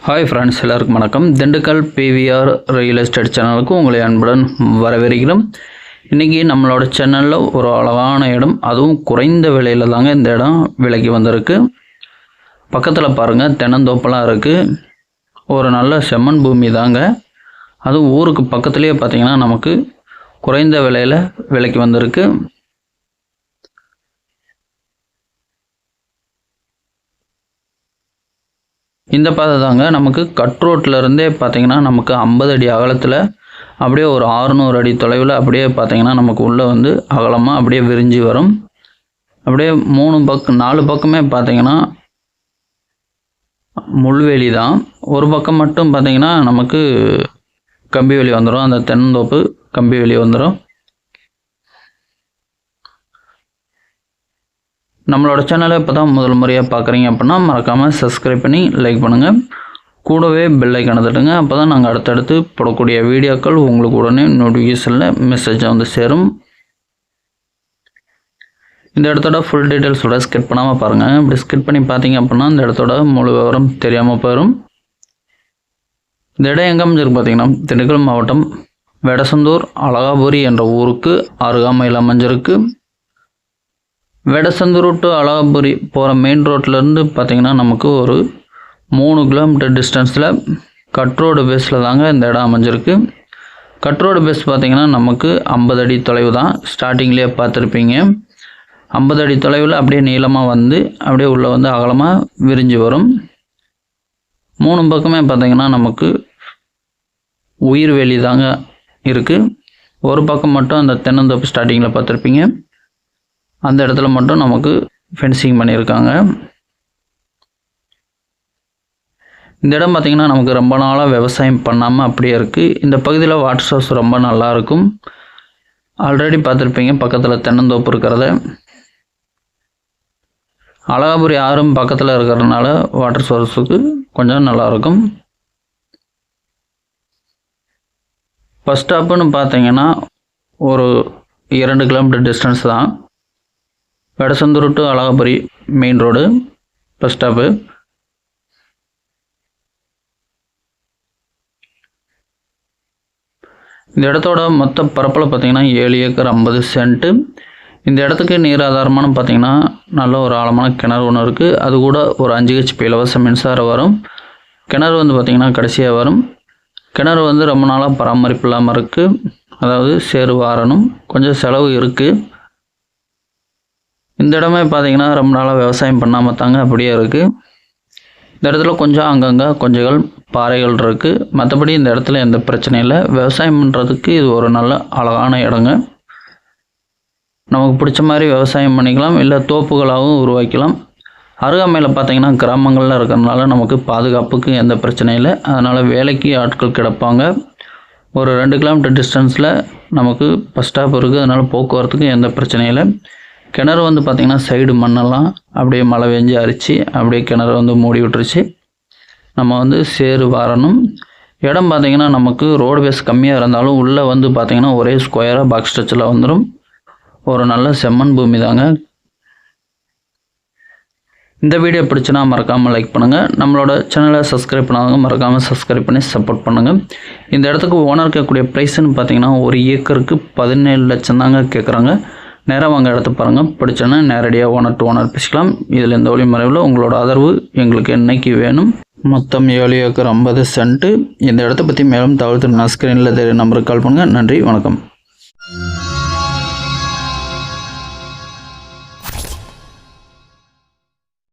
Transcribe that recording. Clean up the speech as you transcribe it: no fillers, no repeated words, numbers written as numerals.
Hi friends, எல்லாருக்கும் வணக்கம். Dindigul PVR real estate சேனலுக்கு உங்களை அன்புடன் வரவேற்கிறோம். இன்றைக்கி நம்மளோட சேனலில் ஒரு அழகான இடம், அதுவும் குறைந்த விலையில் தாங்க இந்த இடம் விலைக்கு வந்திருக்கு. பக்கத்தில் பாருங்கள், தென்னந்தோப்பெல்லாம் இருக்குது. ஒரு நல்ல செம்மண் பூமி தாங்க. அதுவும் ஊருக்கு பக்கத்துலேயே பார்த்திங்கன்னா நமக்கு குறைந்த விலையில் விலைக்கு வந்திருக்கு. இந்த பாதை தாங்க நமக்கு கட் ரோட்லேருந்தே பார்த்திங்கன்னா நமக்கு 50 அடி அகலத்தில் அப்படியே ஒரு 600 அடி தொலைவில் அப்படியே பார்த்திங்கன்னா நமக்கு உள்ளே வந்து அகலமாக அப்படியே விரிஞ்சு வரும். அப்படியே 4 பக்கமே பார்த்திங்கன்னா முள்வேலி தான். ஒரு பக்கம் மட்டும் பார்த்திங்கன்னா நமக்கு கம்பி வேலி வந்துடும். அந்த தென்னந்தோப்பு கம்பி வேலி வந்துடும். நம்மளோட சேனலை இப்போ தான் முதல் முறையாக பார்க்குறீங்க அப்படின்னா மறக்காமல் சப்ஸ்கிரைப் பண்ணி லைக் பண்ணுங்கள். கூடவே பெல் ஐக்கானை தட்டுங்க. அப்போ தான் நாங்கள் அடுத்தடுத்து போடக்கூடிய வீடியோக்கள் உங்களுக்கு உடனே நோட்டிஃபிகேஷனில் மெசேஜாக வந்து சேரும். இந்த இடத்தோட ஃபுல் டீட்டெயில்ஸோட ஸ்கிப் பண்ணாமல் பாருங்கள். இப்படி ஸ்கிப் பண்ணி பார்த்தீங்க அப்படின்னா இந்த இடத்தோட முழு விவரம் தெரியாமல் போயிடும். இந்த இடம் எங்கே அமைஞ்சிருக்கு பார்த்தீங்கன்னா திண்டுக்கல் மாவட்டம் வேடசந்தூர் அழகாபுரி என்ற ஊருக்கு அருகாமையில் அமைஞ்சிருக்கு. வேடசந்தூர் டு அழகாபுரி போகிற மெயின் ரோட்லேருந்து பார்த்திங்கன்னா நமக்கு ஒரு 3 கிலோமீட்டர் டிஸ்டன்ஸில் கட் ரோடு பேஸில் தாங்க இந்த இடம் அமைஞ்சிருக்கு. கட் ரோடு பேஸ் பார்த்திங்கன்னா நமக்கு 50 அடி தொலைவு தான். ஸ்டார்டிங்லேயே பார்த்துருப்பீங்க. 50 அடி தொலைவில் அப்படியே நீளமாக வந்து அப்படியே உள்ளே வந்து அகலமாக விரிஞ்சு வரும். 3 பக்கமே பார்த்திங்கன்னா நமக்கு உயிர் வேலி தாங்க இருக்குது. ஒரு பக்கம் மட்டும் அந்த தென்னந்தோப்பு ஸ்டார்டிங்கில் பார்த்துருப்பீங்க. அந்த இடத்துல மட்டும் நமக்கு ஃபென்சிங் பண்ணியிருக்காங்க. இந்த இடம் பார்த்திங்கன்னா நமக்கு ரொம்ப நாளாக விவசாயம் பண்ணாமல் அப்படியே இருக்குது. இந்த பகுதியில் வாட்டர் சோர்ஸ் ரொம்ப நல்லாயிருக்கும். ஆல்ரெடி பார்த்துருப்பீங்க பக்கத்தில் தென்னந்தோப்பு இருக்கிறத. அழகாபுரி ஆறும் பக்கத்தில் இருக்கிறதுனால வாட்டர் சோர்ஸுக்கு கொஞ்சம் நல்லாயிருக்கும். பஸ் ஸ்டாப்புன்னு பார்த்தீங்கன்னா ஒரு 2 கிலோமீட்டர் டிஸ்டன்ஸ் தான். Vedasandur to Alagapuri main road bus stop. இந்த இடத்தோட மொத்த பரப்பில் பார்த்திங்கன்னா 7 ஏக்கர் 50 சென்ட்டு. இந்த இடத்துக்கு நீர் ஆதாரமான பார்த்திங்கன்னா நல்ல ஒரு ஆழமான கிணறு ஒன்று இருக்குது. அது கூட ஒரு 5 HP இலவச மின்சாரம் வரும். கிணறு வந்து பார்த்திங்கன்னா கடைசியாக வரும். கிணறு வந்து ரொம்ப நாளாக பராமரிப்பு இல்லாமல் இருக்குது. அதாவது சேறு வாரணும், கொஞ்சம் செலவு இருக்குது. இந்த இடமே பார்த்திங்கன்னா ரொம்ப நாளாக விவசாயம் பண்ணாமல் தாங்க அப்படியே இருக்குது. இந்த இடத்துல கொஞ்சம் அங்கங்கே கொஞ்சங்கள் பாறைகள் இருக்குது. மற்றபடி இந்த இடத்துல எந்த பிரச்சனையும் இல்லை. விவசாயம் பண்ணுறதுக்கு இது ஒரு நல்ல அழகான இடங்க. நமக்கு பிடிச்ச மாதிரி விவசாயம் பண்ணிக்கலாம், இல்லை தோப்புகளாகவும் உருவாக்கலாம். அருகாமையில் பார்த்திங்கன்னா கிராமங்களில் இருக்கிறதுனால நமக்கு பாதுகாப்புக்கு எந்த பிரச்சனையும் இல்லை. அதனால் வேலைக்கு ஆட்கள் கிடப்பாங்க. ஒரு 2 கிலோமீட்டர் டிஸ்டன்ஸில் நமக்கு பஸ் ஸ்டாப் இருக்குது. அதனால் போக்குவரத்துக்கு எந்த பிரச்சனையும் இல்லை. கிணறு வந்து பார்த்திங்கன்னா சைடு மண்ணெல்லாம் அப்படியே மழை பெஞ்சு அரிச்சு அப்படியே கிணறு வந்து மூடி விட்டுருச்சு. நம்ம வந்து சேறு வாரணும். இடம் பார்த்திங்கன்னா நமக்கு ரோடு பேஸ் கம்மியாக இருந்தாலும் உள்ளே வந்து பார்த்திங்கன்னா ஒரே ஸ்கொயராக பாக்ஸ் ஸ்ட்ரக்சரில் வந்துடும். ஒரு நல்ல செம்மண் பூமி தாங்க. இந்த வீடியோ பிடிச்சுன்னா மறக்காமல் லைக் பண்ணுங்கள். நம்மளோட சேனலை சப்ஸ்கிரைப் பண்ணாதவங்க மறக்காமல் சப்ஸ்கிரைப் பண்ணி சப்போர்ட் பண்ணுங்கள். இந்த இடத்துக்கு ஓனர் கேட்கக்கூடிய ப்ரைஸ்ன்னு பார்த்திங்கன்னா 1 ஏக்கருக்கு 17 லட்சம் தாங்க கேட்குறாங்க. நேராக வாங்க இடத்த பாருங்கள். பிடிச்சோன்னா நேரடியாக ஓனர் டு ஓனர் பேசிக்கலாம். இதில் இந்த வழிமுறையில் உங்களோட ஆதரவு எங்களுக்கு என்னைக்கு வேணும். மொத்தம் 7 ஏக்கர் 50 சென்ட்டு. இந்த இடத்த பற்றி மேலும் தகவல் ஸ்க்ரீனில் தெரிய நம்பருக்கு கால் பண்ணுங்கள். நன்றி, வணக்கம்.